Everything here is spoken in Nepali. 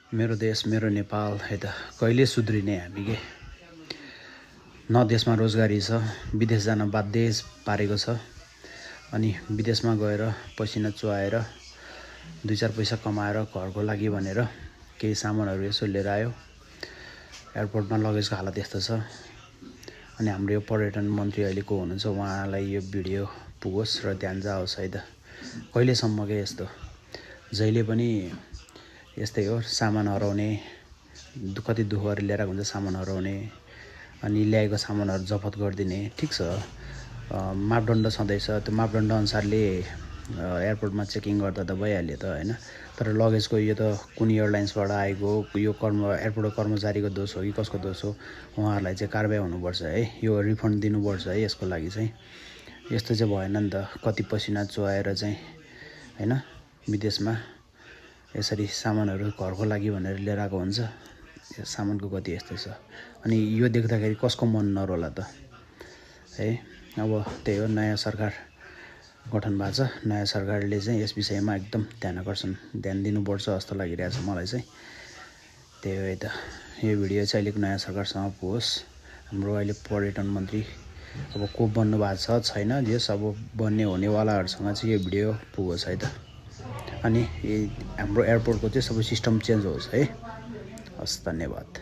मेरो देश मेरो नेपाल है त कहिले सुध्रिने हामी के न देशमा रोजगारी छ, विदेश जान बाध्य पारेको छ। अनि विदेशमा गएर पसिना चुहाएर 2-4 पैसा कमाएर घरको लागि भनेर केही सामानहरू यसो लिएर आयो। एयरपोर्टमा लगेजको हालत यस्तो छ। अनि हाम्रो यो पर्यटन मन्त्री अहिले को हुनुहुन्छ, उहाँलाई यो भिडियो पुगोस् र ध्यान जाओस् है त। कहिलेसम्म के यस्तो, जहिले पनि यस्तै हो, सामान हराउने, कति दुःख गरेर ल्याएर हुन्छ सामान हराउने, अनि ल्याएको सामानहरू जफत गरिदिने। ठिक छ, मापदण्ड छँदैछ, त्यो मापदण्ड अनुसारले एयरपोर्टमा चेकिङ गर्दा त भइहाल्यो त हैन। तर लगेजको यो त कुन एयरलाइन्सबाट आएको, यो एयरपोर्टको कर्मचारीको दोष हो कि कसको दोष हो, उहाँहरूलाई चाहिँ कारबाही हुनुपर्छ है, यो रिफन्ड दिनुपर्छ है। यसको लागि चाहिँ यस्तो चाहिँ भएन नि त। कति पसिना चुहाएर चाहिँ हैन विदेशमा यसरी सामानहरू घरको लागि भनेर लिएर आएको हुन्छ। यो सामानको गति यस्तो छ। अनि यो देख्दाखेरि कसको मन नरोला त है। अब त्यही हो, नयाँ सरकार गठन भएको छ। नयाँ सरकारले चाहिँ यस विषयमा एकदम ध्यान दिनुपर्छ जस्तो लागिरहेछ मलाई चाहिँ। त्यही हो है त। यो भिडियो चाहिँ अहिलेको नयाँ सरकारसँग पुगोस्। हाम्रो अहिले पर्यटन मन्त्री अब को बन्नु भएको छ छैन, जस अब बन्ने हुनेवालाहरूसँग चाहिँ यो भिडियो पुगोस् है त। अनि हाम्रो एयरपोर्टको चाहिँ सबै सिस्टम चेन्ज होस् है। हस्, धन्यवाद।